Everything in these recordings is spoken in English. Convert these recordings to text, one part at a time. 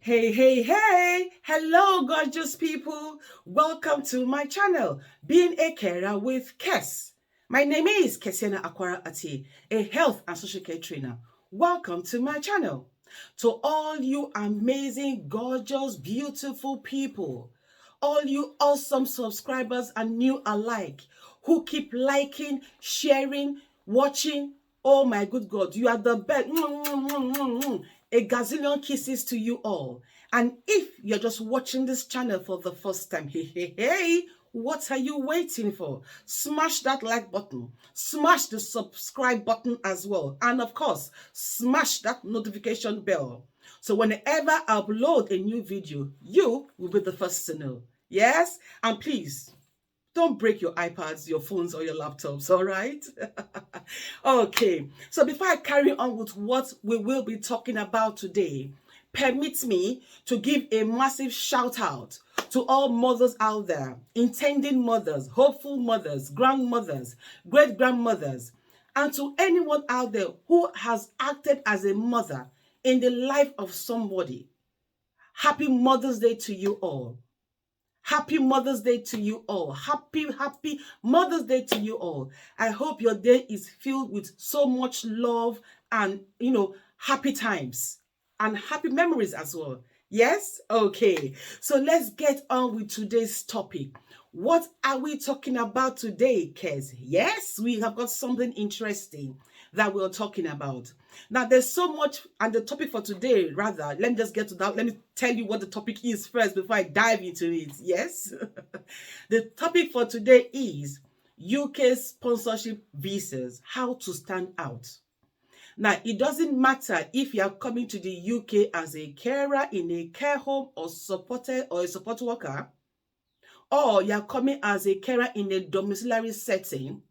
Hey, hello, gorgeous people. Welcome to my channel, Being a Carer with Kes. My name is Kesiana Akwara Ati, a health and social care trainer. Welcome to my channel. To all you amazing, gorgeous, beautiful people, all you awesome subscribers and new alike who keep liking, sharing, watching. Oh my good God, you are the best. A gazillion kisses to you all. And if you're just watching this channel for the first time, hey, what are you waiting for? Smash that like button, smash the subscribe button as well, and of course, smash that notification bell. So whenever I upload a new video, you will be the first to know. Yes? And please, don't break your iPads, your phones, or your laptops, all right? Okay, so before I carry on with what we will be talking about today, permit me to give a massive shout out to all mothers out there, intending mothers, hopeful mothers, grandmothers, great grandmothers, and to anyone out there who has acted as a mother in the life of somebody. Happy Mother's Day to you all. Happy Mother's Day to you all. Happy Mother's Day to you all. I hope your day is filled with so much love and, happy times and happy memories as well. Yes? Okay. So let's get on with today's topic. What are we talking about today, Kes? Yes, we have got something interesting that we're talking about. Now, there's so much, and the topic for today, rather, let me just get to that. Let me tell you what the topic is first before I dive into it. Yes? The topic for today is UK sponsorship visas, how to stand out. Now, it doesn't matter if you are coming to the UK as a carer in a care home or a support worker, or you are coming as a carer in a domiciliary setting,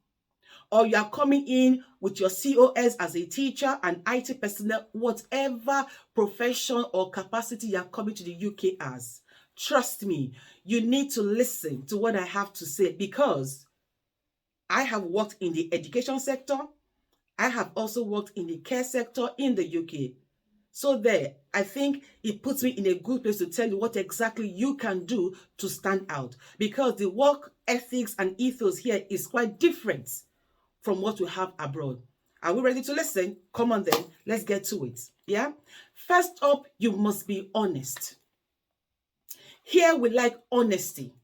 or you are coming in with your COS as a teacher and IT personnel, whatever profession or capacity you are coming to the UK as. Trust me, you need to listen to what I have to say, because I have worked in the education sector. I have also worked in the care sector in the UK. So there, I think it puts me in a good place to tell you what exactly you can do to stand out, because the work ethics and ethos here is quite different from what we have abroad. Are we ready to listen? Come on then, let's get to it. Yeah? First up, you must be honest. Here we like honesty.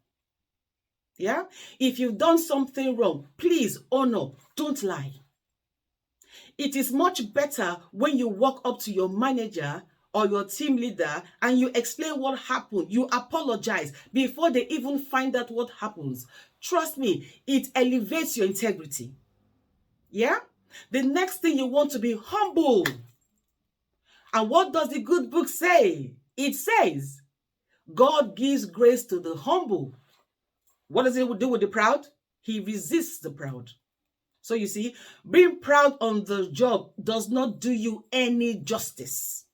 Yeah? If you've done something wrong, please own up. Don't lie. It is much better when you walk up to your manager or your team leader and you explain what happened. You apologize before they even find out what happens. Trust me, it elevates your integrity. Yeah? The next thing, you want to be humble. And what does the good book say? It says, God gives grace to the humble. What does it do with the proud? He resists the proud. So you see, being proud on the job does not do you any justice.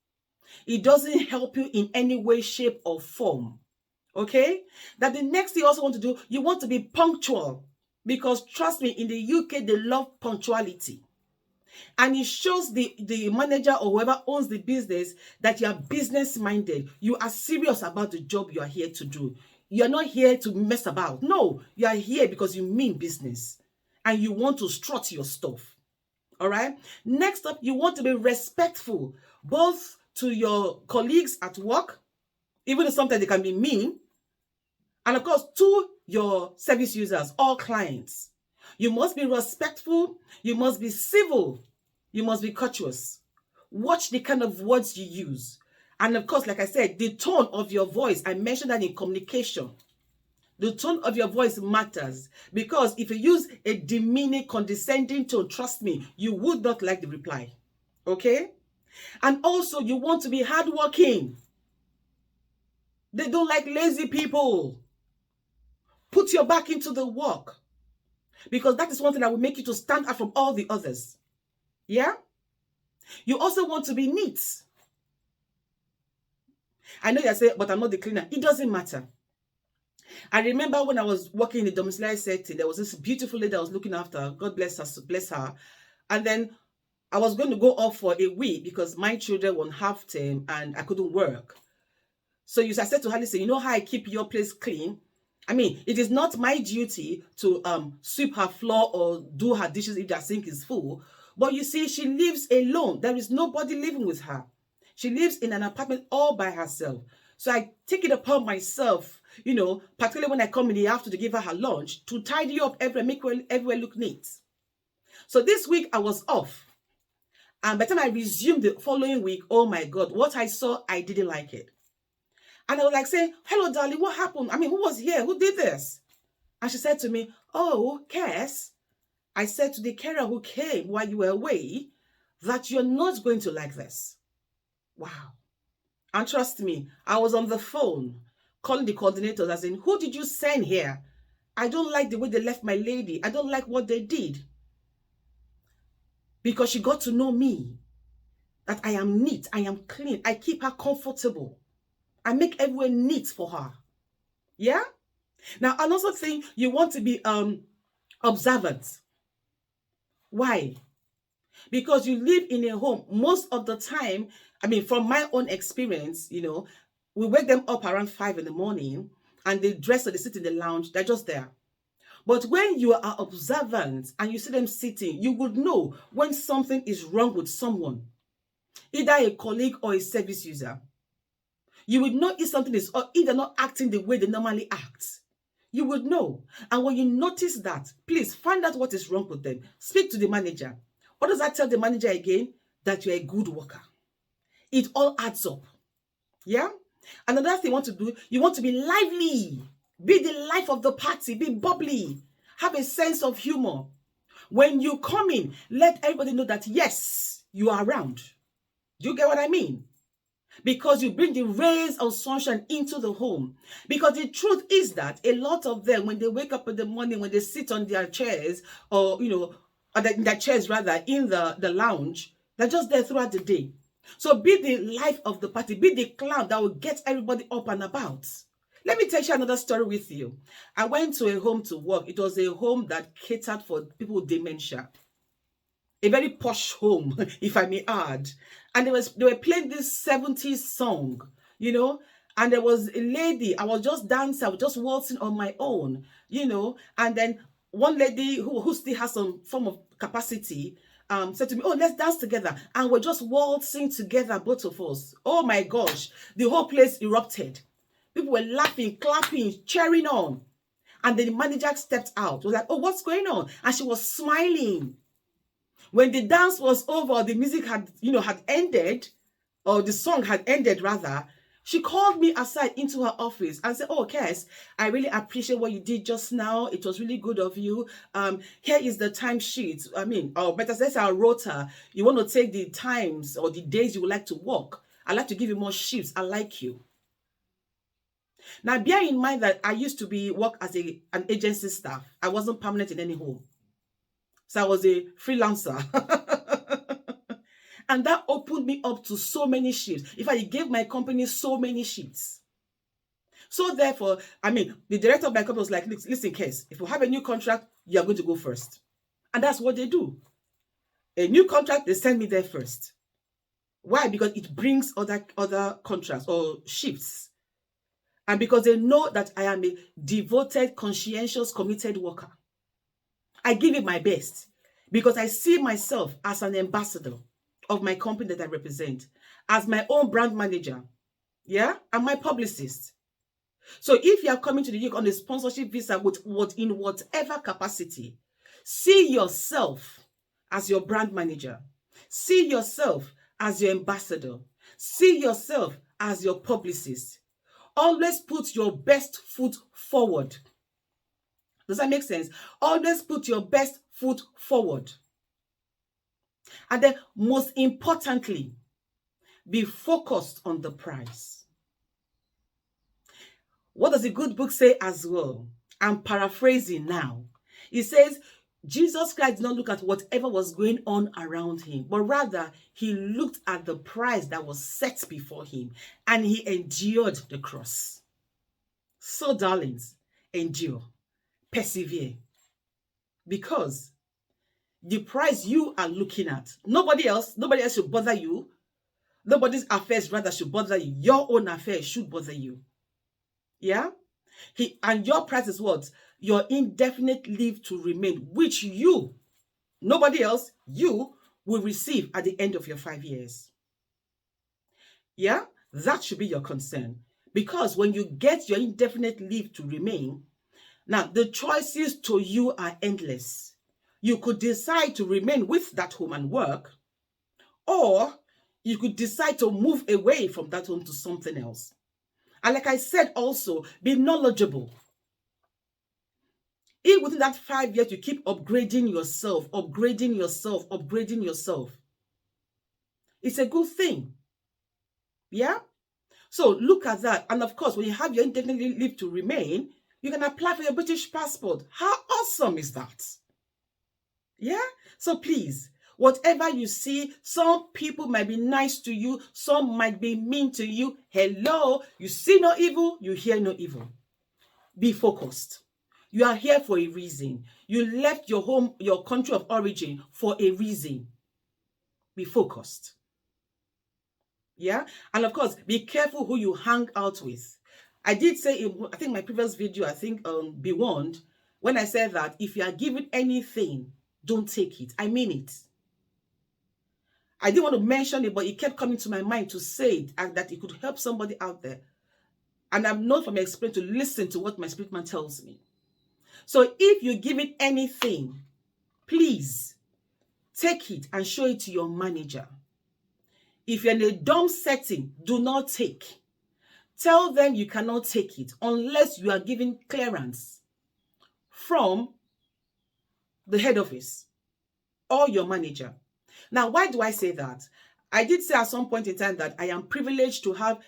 It doesn't help you in any way, shape, or form. Okay? That the next thing you also want to do, you want to be punctual. Because trust me, in the UK, they love punctuality. And it shows the manager or whoever owns the business that you are business minded. You are serious about the job you are here to do. You're not here to mess about. No, you are here because you mean business and you want to strut your stuff. All right. Next up, you want to be respectful, both to your colleagues at work, even if sometimes they can be mean, and of course to your service users or clients. You must be respectful. You must be civil. You must be courteous. Watch the kind of words you use. And of course, like I said, the tone of your voice. I mentioned that in communication. The tone of your voice matters, because if you use a demeaning, condescending tone, trust me, you would not like the reply. Okay? And also, you want to be hardworking. They don't like lazy people. Put your back into the work, because that is one thing that will make you to stand out from all the others. Yeah? You also want to be neat. I know you're saying, but I'm not the cleaner. It doesn't matter. I remember when I was working in the domiciliary setting, there was this beautiful lady I was looking after. God bless her, bless her. And then I was going to go off for a week because my children were on half term and I couldn't work. So I said to her, listen, you know how I keep your place clean? I mean, it is not my duty to sweep her floor or do her dishes if their sink is full. But you see, she lives alone. There is nobody living with her. She lives in an apartment all by herself. So I take it upon myself, particularly when I come in the afternoon to give her her lunch, to tidy up everywhere, make everywhere look neat. So this week I was off. And by the time I resumed the following week, oh my God, what I saw, I didn't like it. And I was like saying, hello, darling, what happened? I mean, who was here? Who did this? And she said to me, oh, Kes, I said to the carer who came while you were away that you're not going to like this. Wow. And trust me, I was on the phone calling the coordinators as in, who did you send here? I don't like the way they left my lady. I don't like what they did. Because she got to know me, that I am neat, I am clean, I keep her comfortable. I make everywhere neat for her. Yeah? Now, another thing, you want to be observant. Why? Because you live in a home. Most of the time, I mean, from my own experience, we wake them up around 5 in the morning and they dress or they sit in the lounge. They're just there. But when you are observant and you see them sitting, you would know when something is wrong with someone, either a colleague or a service user. You would know if something is either not acting the way they normally act. You would know. And when you notice that, please find out what is wrong with them. Speak to the manager. What does that tell the manager again? That you're a good worker. It all adds up. Yeah? Another thing you want to do, you want to be lively. Be the life of the party. Be bubbly. Have a sense of humor. When you come in, let everybody know that, yes, you are around. Do you get what I mean? Because you bring the rays of sunshine into the home. Because the truth is that a lot of them, when they wake up in the morning, when they sit on their chairs, or, their chairs rather, in the lounge, they're just there throughout the day. So be the life of the party. Be the clown that will get everybody up and about. Let me tell you another story with you. I went to a home to work. It was a home that catered for people with dementia. A very posh home, if I may add. And they were playing this 70s song, and there was a lady, I was just dancing, I was just waltzing on my own, and then one lady who still has some form of capacity said to me, oh, let's dance together. And we're just waltzing together, both of us. Oh my gosh, the whole place erupted. People were laughing, clapping, cheering on. And then the manager stepped out. It was like, oh, what's going on? And she was smiling. When the dance was over, the music had ended, or the song had ended rather, she called me aside into her office and said, oh, Kes, I really appreciate what you did just now. It was really good of you. Here is the timesheet. I mean, or better say our rota. You want to take the times or the days you would like to work. I'd like to give you more shifts. I like you. Now, bear in mind that I used to work as an agency staff. I wasn't permanent in any home. So I was a freelancer. And that opened me up to so many shifts. In fact, it gave my company so many shifts. So therefore, the director of my company was like, listen, Kes, if you have a new contract, you are going to go first. And that's what they do. A new contract, they send me there first. Why? Because it brings other contracts or shifts. And because they know that I am a devoted, conscientious, committed worker. I give it my best because I see myself as an ambassador of my company that I represent, as my own brand manager, yeah, and my publicist. So if you are coming to the UK on a sponsorship visa in whatever capacity, see yourself as your brand manager. See yourself as your ambassador. See yourself as your publicist. Always put your best foot forward. Does that make sense? Always put your best foot forward. And then, most importantly, be focused on the prize. What does the good book say as well? I'm paraphrasing now. It says, Jesus Christ did not look at whatever was going on around him, but rather he looked at the prize that was set before him, and he endured the cross. So, darlings, endure. Persevere, because the prize you are looking at, nobody else should bother you. Nobody's affairs rather should bother you. Your own affairs should bother you. Yeah? And your price is what? Your indefinite leave to remain, which you, nobody else, you will receive at the end of your 5 years. Yeah? That should be your concern. Because when you get your indefinite leave to remain, now the choices to you are endless. You could decide to remain with that home and work, or you could decide to move away from that home to something else. And like I said also, be knowledgeable. If within that 5 years you keep upgrading yourself, it's a good thing. Yeah? So look at that. And of course, when you have your indefinite leave to remain, you can apply for your British passport. How awesome is that? Yeah? So please, whatever you see, some people might be nice to you, some might be mean to you. Hello, you see no evil, you hear no evil. Be focused. You are here for a reason. You left your home, your country of origin for a reason. Be focused. Yeah? And of course, be careful who you hang out with. I did say in, I think my previous video, Be Warned, when I said that if you are given anything, don't take it. I mean it. I didn't want to mention it, but it kept coming to my mind to say it, and that it could help somebody out there. And I'm known from experience to listen to what my spirit man tells me. So if you're given anything, please take it and show it to your manager. If you're in a dorm setting, do not take. Tell them you cannot take it unless you are given clearance from the head office or your manager. Now, why do I say that? I did say at some point in time that I am privileged to have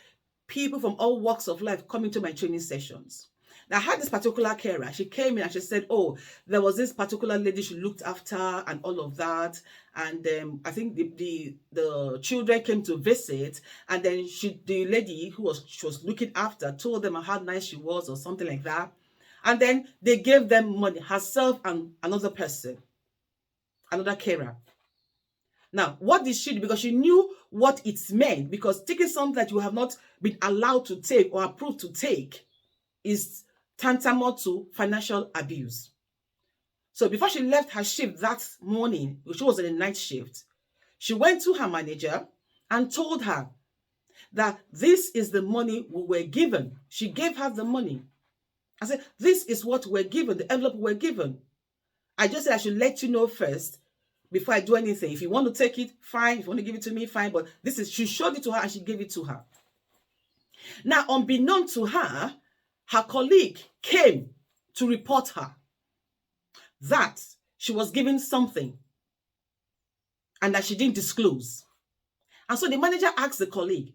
people from all walks of life coming to my training sessions. Now, I had this particular carer. She came in and she said, oh, there was this particular lady she looked after and all of that. And I think the children came to visit. And then the lady she was looking after told them how nice she was or something like that. And then they gave them money, herself and another person, another carer. Now, what did she do? Because she knew what it meant. Because taking something that you have not been allowed to take or approved to take is tantamount to financial abuse. So before she left her shift that morning, which was in a night shift, she went to her manager and told her that this is the money we were given. She gave her the money. I said, this is what we're given, the envelope we're given. I just said I should let you know first before I do anything. If you want to take it, fine. If you want to give it to me, fine. But she showed it to her and she gave it to her. Now, unbeknown to her, her colleague came to report her that she was given something and that she didn't disclose. And so the manager asked the colleague,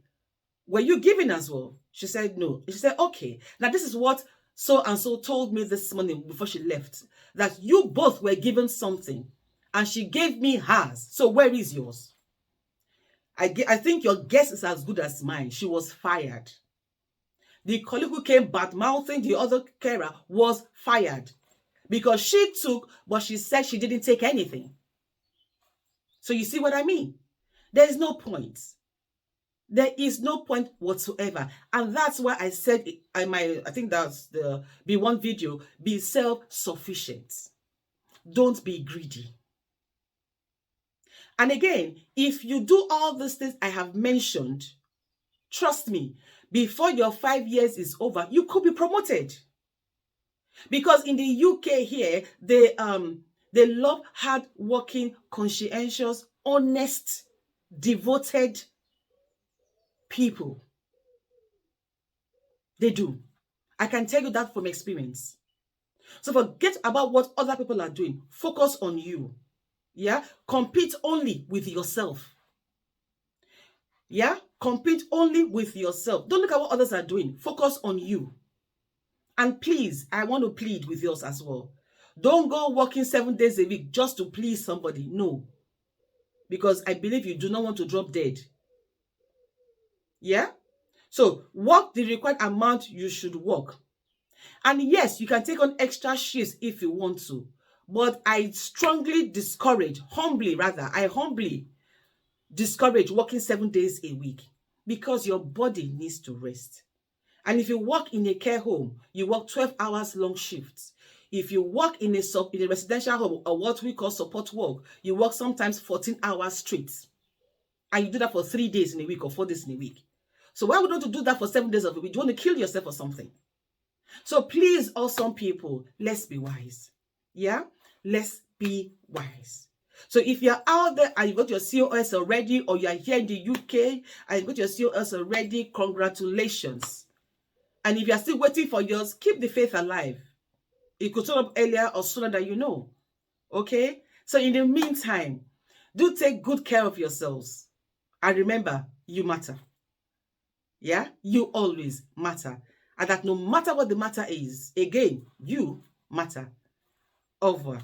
were you given as well? She said no. She said, okay, now this is what so-and-so told me this morning before she left, that you both were given something and she gave me hers. So where is yours? I think your guess is as good as mine. She was fired. The colleague who came bad-mouthing the other carer was fired because she took, but she said she didn't take anything. So you see what I mean? There is no point. There is no point whatsoever. And that's why I said, I think that's the Be One video, be self-sufficient. Don't be greedy. And again, if you do all these things I have mentioned, trust me, before your 5 years is over, you could be promoted. Because in the UK here, they love hard-working, conscientious, honest, devoted people. They do. I can tell you that from experience. So forget about what other people are doing. Focus on you. Yeah? Compete only with yourself. Yeah? Compete only with yourself. Don't look at what others are doing. Focus on you. And please, I want to plead with yours as well. Don't go working 7 days a week just to please somebody. No. Because I believe you do not want to drop dead. Yeah? So, work the required amount you should work. And yes, you can take on extra shifts if you want to. But I strongly discourage, I humbly discourage working 7 days a week because your body needs to rest. And if you work in a care home, you work 12 hours long shifts. If you work in a residential home, or what we call support work, you work sometimes 14 hours straight. And you do that for 3 days in a week or 4 days in a week. So why would you do that for 7 days of a week? Do you want to kill yourself or something? So please, awesome people, let's be wise. Yeah? Let's be wise. So if you're out there and you got your COS already, or you're here in the UK and you got your COS already, congratulations. And if you're still waiting for yours, keep the faith alive. It could turn up earlier or sooner than you know. Okay? So in the meantime, do take good care of yourselves. And remember, you matter. Yeah? You always matter. And that no matter what the matter is, again, you matter. Over.